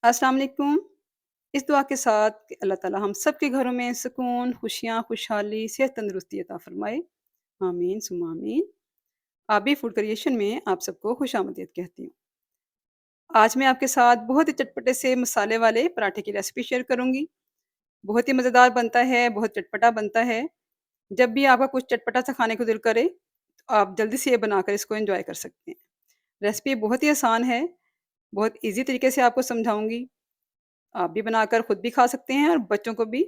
अस्सलाम वालेकुम। इस दुआ के साथ कि अल्लाह ताला हम सबके घरों में सुकून, खुशियाँ, खुशहाली, सेहत, तंदुरुस्ती अता फ़रमाए। आमीन सुम्मा आमीन। आबी फूड क्रिएशन में आप सबको खुशामदीद कहती हूँ। आज मैं आपके साथ बहुत ही चटपटे से मसाले वाले पराठे की रेसिपी शेयर करूँगी। बहुत ही मज़ेदार बनता है, बहुत चटपटा बनता है। जब भी आपका कुछ चटपटा सा खाने को दिल करे, तो आप जल्दी से ये बनाकर इसको एन्जॉय कर सकते हैं। रेसिपी बहुत ही आसान है, बहुत ईज़ी तरीके से आपको समझाऊँगी। आप भी बनाकर खुद भी खा सकते हैं और बच्चों को भी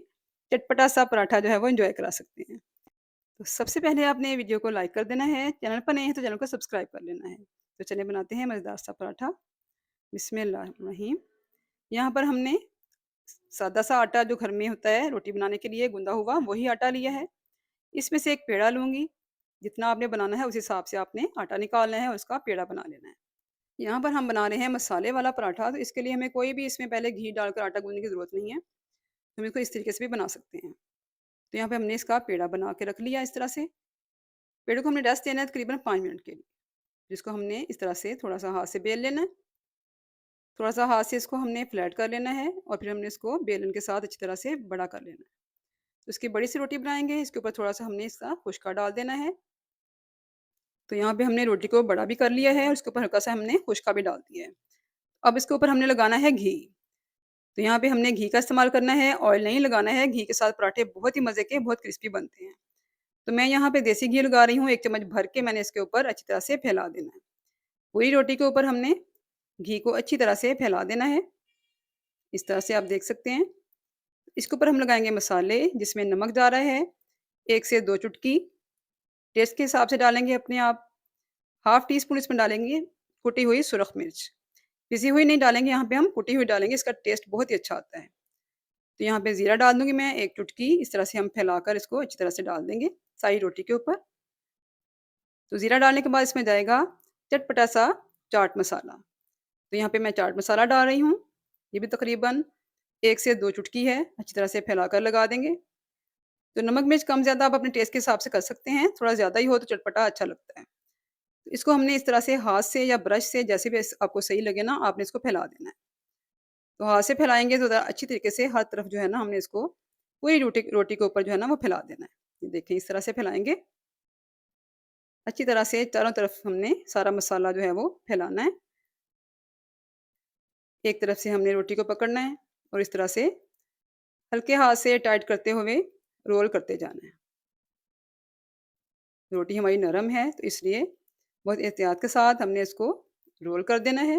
चटपटा सा पराठा जो है वो एंजॉय करा सकते हैं। तो सबसे पहले आपने वीडियो को लाइक कर देना है, चैनल पर नए हैं तो चैनल को सब्सक्राइब कर लेना है। तो चलिए बनाते हैं मज़ेदार सा पराठा। बिस्मिल्लाहिर्रहमानिर्रहीम। यहाँ पर हमने सादा सा आटा जो घर में होता है रोटी बनाने के लिए गूँधा हुआ वही आटा लिया है। इसमें से एक पेड़ा लूँगी, जितना आपने बनाना है उस हिसाब से आपने आटा निकालना है और उसका पेड़ा बना लेना है। यहाँ पर हम बना रहे हैं मसाले वाला पराठा, तो इसके लिए हमें कोई भी इसमें पहले घी डालकर आटा गूँथने की ज़रूरत नहीं है। हम इसको इस तरीके से भी बना सकते हैं। तो यहाँ पे हमने इसका पेड़ा बना के रख लिया इस तरह से। पेड़े को हमने रेस्ट देना है तकरीबन 5 मिनट के लिए, जिसको हमने इस तरह से थोड़ा-सा हाथ से बेल लेना है। थोड़ा-सा हाथ से इसको हमने फ्लैट कर लेना है और फिर हमने इसको बेलन के साथ अच्छी तरह से बड़ा कर लेना है। तो इसकी बड़ी सी रोटी बनाएँगे, इसके ऊपर थोड़ा-सा हमने इसका खुशका डाल देना है। तो यहाँ पे हमने रोटी को बड़ा भी कर लिया है और इसके ऊपर हल्का-सा हमने खुशका भी डाल दिया है। अब इसके ऊपर हमने लगाना है घी। तो यहाँ पे हमने घी का इस्तेमाल करना है, ऑयल नहीं लगाना है। घी के साथ पराठे बहुत ही मज़े के, बहुत क्रिस्पी बनते हैं। तो मैं यहाँ पे देसी घी लगा रही हूँ, 1 चम्मच भर के मैंने इसके ऊपर अच्छी तरह से फैला देना है। पूरी रोटी के ऊपर हमने घी को अच्छी तरह से फैला देना है, इस तरह से आप देख सकते हैं। इसके ऊपर हम लगाएँगे मसाले, जिसमें नमक जा रहा है 1 से 2 चुटकी, टेस्ट के हिसाब से डालेंगे अपने आप। हाफ़ टी स्पून इसमें डालेंगे कुटी हुई सुरख मिर्च, पिसी हुई नहीं डालेंगे यहाँ पे हम, कुटी हुई डालेंगे, इसका टेस्ट बहुत ही अच्छा आता है। तो यहाँ पे ज़ीरा डाल दूँगी मैं 1 चुटकी, इस तरह से हम फैलाकर इसको अच्छी तरह से डाल देंगे सारी रोटी के ऊपर। तो ज़ीरा डालने के बाद इसमें जाएगा चटपटा-सा चाट मसाला। तो यहाँ पे मैं चाट मसाला डाल रही हूँ। ये भी तकरीबन 1 से 2 चुटकी है, अच्छी तरह से फैलाकर लगा देंगे। तो नमक मिर्च कम ज़्यादा आप अपने टेस्ट के हिसाब से कर सकते हैं, थोड़ा ज़्यादा ही हो तो चटपटा अच्छा लगता है। तो इसको हमने इस तरह से हाथ से या ब्रश से जैसे भी आपको सही लगे ना, आपने इसको फैला देना है। तो हाथ से फैलाएँगे तो ज़रा अच्छी तरीके से हर तरफ जो है ना हमने इसको पूरी रोटी रोटी के ऊपर जो है ना वो फैला देना है। ये देखिए इस तरह से फैलाएँगे। अच्छी तरह से चारों तरफ हमने सारा मसाला जो है वो फैलाना है। एक तरफ से हमने रोटी को पकड़ना है और इस तरह से हल्के हाथ से टाइट करते हुए रोल करते जाना है। रोटी हमारी नरम है तो इसलिए बहुत एहतियात के साथ हमने इसको रोल कर देना है।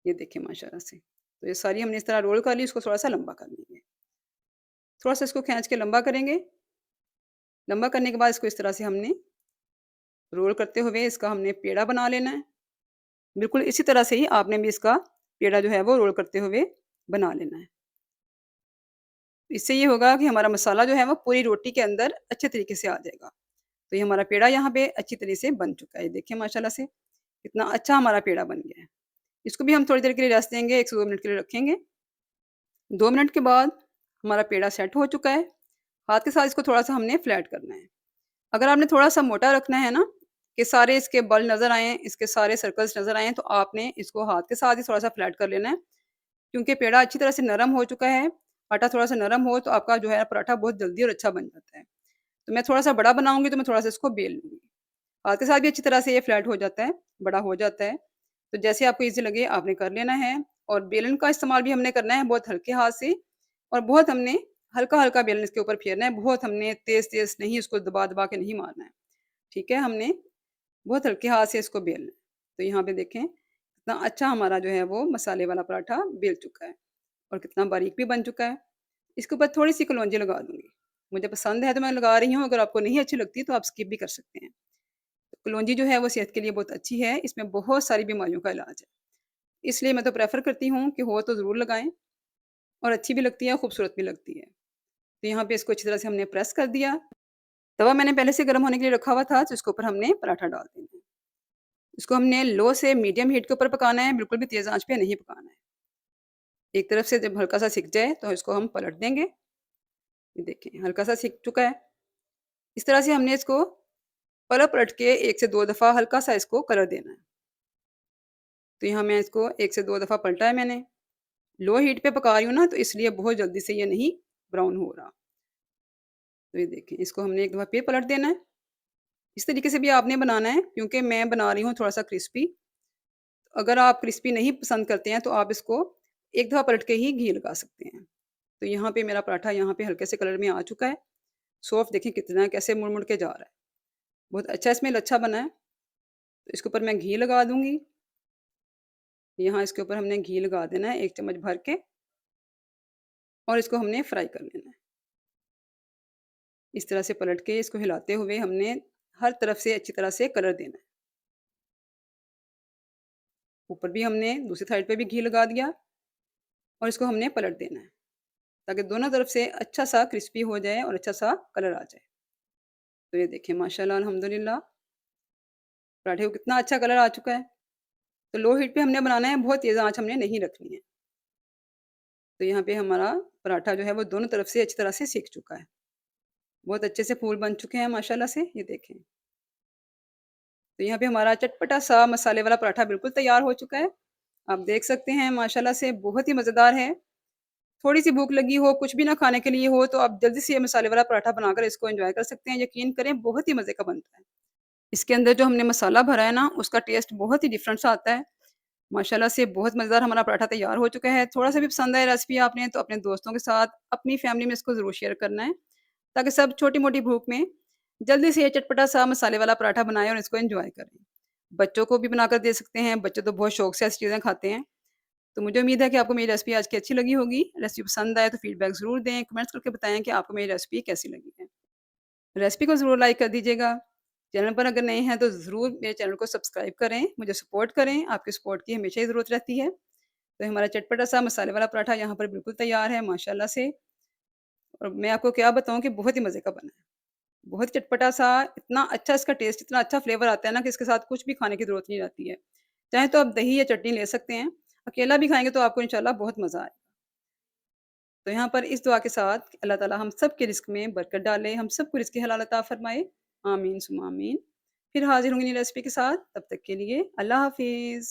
ये देखिए माशाल्लाह से। तो ये सारी हमने इस तरह रोल कर ली, इसको थोड़ा-सा लंबा कर लेंगे। थोड़ा-सा इसको खींच के लंबा करेंगे। लंबा करने के बाद इसको इस तरह से हमने रोल करते हुए इसका हमने पेड़ा बना लेना है। बिल्कुल इसी तरह से ही आपने भी इसका पेड़ा जो है वो रोल करते हुए बना लेना है। इससे ये होगा कि हमारा मसाला जो है वो पूरी रोटी के अंदर अच्छे तरीके से आ जाएगा। तो ये हमारा पेड़ा यहाँ पे अच्छी तरह से बन चुका है। देखिए माशाल्लाह से कितना अच्छा हमारा पेड़ा बन गया है। इसको भी हम थोड़ी देर के लिए रेस्ट देंगे, 1 से 2 मिनट के लिए रखेंगे। 2 मिनट के बाद हमारा पेड़ा सेट हो चुका है। हाथ के साथ इसको थोड़ा-सा हमने फ्लैट करना है। अगर आपने थोड़ा-सा मोटा रखना है ना, कि सारे इसके बल नज़र आएँ, इसके सारे सर्कल्स नज़र आएँ, तो आपने इसको हाथ के साथ ही थोड़ा-सा फ्लैट कर लेना है। क्योंकि पेड़ा अच्छी तरह से नरम हो चुका है, आटा थोड़ा-सा नरम हो तो आपका जो है पराठा बहुत जल्दी और अच्छा बन जाता है। तो मैं थोड़ा-सा बड़ा बनाऊँगी तो मैं थोड़ा-सा इसको बेल लूँगी। हाथ के साथ भी अच्छी तरह से ये फ्लैट हो जाता है, बड़ा हो जाता है। तो जैसे आपको ईज़ी लगे आपने कर लेना है और बेलन का इस्तेमाल भी हमने करना है बहुत हल्के हाथ से और बहुत हमने हल्का-हल्का बेलन इसके ऊपर फेरना है, बहुत हमने तेज़-तेज़ नहीं उसको दबा-दबा के नहीं मारना है। ठीक है? हमने बहुत हल्के हाथ से इसको बेलना है। तो यहाँ पे देखें, कितना अच्छा हमारा जो है वो मसाले वाला पराठा बेल चुका है और कितना बारीक भी बन चुका है। इसके ऊपर थोड़ी-सी कलौंजी लगा दूँगी। मुझे पसंद है तो मैं लगा रही हूँ, अगर आपको नहीं अच्छी लगती तो आप स्किप भी कर सकते हैं। कलौंजी जो है वो सेहत के लिए बहुत अच्छी है, इसमें बहुत सारी बीमारियों का इलाज है। इसलिए मैं तो प्रेफ़र करती हूँ कि हो तो ज़रूर लगाएँ और अच्छी भी लगती है, खूबसूरत भी लगती है। तो यहाँ पे इसको अच्छी तरह से हमने प्रेस कर दिया। तवा मैंने पहले से गर्म होने के लिए रखा हुआ था, तो इसके ऊपर हमने पराठा डाल देना है। इसको हमने लो से मीडियम हीट के ऊपर पकाना है, बिल्कुल भी तेज़ आँच पे नहीं पकाना है। एक तरफ से जब हल्का-सा सिक जाए तो इसको हम पलट देंगे। ये देखिए हल्का-सा सिक चुका है। इस तरह से हमने इसको पलट-पलट के 1 से 2 दफ़ा हल्का-सा इसको कलर देना है। तो यहाँ मैं इसको 1 से 2 दफ़ा पलटा है मैंने। लो हीट पे पका रही हूँ ना, तो इसलिए बहुत जल्दी से ये नहीं ब्राउन हो रहा। तो ये देखिए, इसको हमने एक दफ़ा फिर पलट देना है। इस तरीके से भी आपने बनाना है, क्योंकि मैं बना रही हूँ थोड़ा-सा क्रिस्पी। अगर आप क्रिस्पी नहीं पसंद करते हैं, तो आप इसको एक दफ़ा पलट के ही घी लगा सकते हैं। तो यहाँ पे मेरा पराठा यहाँ पे हल्के से कलर में आ चुका है। सॉफ्ट देखिए कितना कैसे मुड़-मुड़ के जा रहा है। बहुत अच्छा स्मेल अच्छा बना है। तो इसके ऊपर मैं घी लगा दूँगी। यहाँ इसके ऊपर हमने घी लगा देना है 1 चम्मच भर के, और इसको हमने फ्राई कर लेना है। इस तरह से पलट के इसको हिलाते हुए हमने हर तरफ से अच्छी तरह से कलर देना है। ऊपर भी हमने दूसरी साइड पे भी घी लगा दिया, और इसको हमने पलट देना है, ताकि दोनों तरफ से अच्छा-सा क्रिस्पी हो जाए और अच्छा-सा कलर आ जाए। तो ये देखिए माशाल्लाह अल्हम्दुलिल्लाह, पराठे को कितना अच्छा कलर आ चुका है। तो लो हीट पे हमने बनाना है, बहुत तेज़ आँच हमने नहीं रखनी है। तो यहाँ पे हमारा पराठा जो है वो दोनों तरफ से अच्छी तरह से सिक चुका है। बहुत अच्छे से फूल बन चुके हैं माशाल्लाह से, ये देखें। तो यहाँ पे हमारा चटपटा-सा मसाले वाला पराठा बिल्कुल तैयार हो चुका है। आप देख सकते हैं माशाल्लाह से बहुत ही मज़ेदार है। थोड़ी-सी भूख लगी हो, कुछ भी ना खाने के लिए हो, तो आप जल्दी से ये मसाले वाला पराठा बनाकर इसको एन्जॉय कर सकते हैं। यकीन करें बहुत ही मज़े का बनता है। इसके अंदर जो हमने मसाला भरा है ना, उसका टेस्ट बहुत ही डिफरेंट सा आता है। माशाल्लाह से बहुत मज़ेदार हमारा पराठा तैयार हो चुका है। थोड़ा-सा भी पसंद आए रेसिपी आपने, तो अपने दोस्तों के साथ, अपनी फैमिली में इसको ज़रूर शेयर करना है, ताकि सब छोटी-मोटी भूख में जल्दी से ये चटपटा-सा मसाले वाला पराठा बनाएँ और इसको एन्जॉय करें। बच्चों को भी बनाकर दे सकते हैं, बच्चे तो बहुत शौक से ऐसी चीज़ें खाते हैं। तो मुझे उम्मीद है कि आपको मेरी रेसिपी आज की अच्छी लगी होगी। रेसिपी पसंद आए तो फीडबैक ज़रूर दें, कमेंट्स करके बताएँ कि आपको मेरी रेसिपी कैसी लगी है। रेसिपी को ज़रूर लाइक कर दीजिएगा। चैनल पर अगर नए हैं तो ज़रूर मेरे चैनल को सब्सक्राइब करें, मुझे सपोर्ट करें, आपकी सपोर्ट की हमेशा ही ज़रूरत रहती है। तो हमारा चटपटा-सा मसाले वाला पराठा यहाँ पर बिल्कुल तैयार है माशाल्लाह से, और मैं आपको क्या बताऊँ कि बहुत ही मज़े का बना है। बहुत चटपटा-सा, इतना अच्छा इसका टेस्ट, इतना अच्छा फ्लेवर आता है ना कि इसके साथ कुछ भी खाने की ज़रूरत नहीं रहती है। चाहे तो आप दही या चटनी ले सकते हैं, अकेला भी खाएँगे तो आपको इंशाल्लाह बहुत मज़ा आएगा। तो यहाँ पर इस दुआ के साथ कि अल्लाह ताला हम सब के रिज़्क में बरकत डाले, हम सबको रिज़्क हलाल अता फ़रमाए। आमीन सुम्मा आमीन। फिर हाज़िर होंगी नई रेसिपी के साथ, तब तक के लिए अल्लाह हाफ़िज़।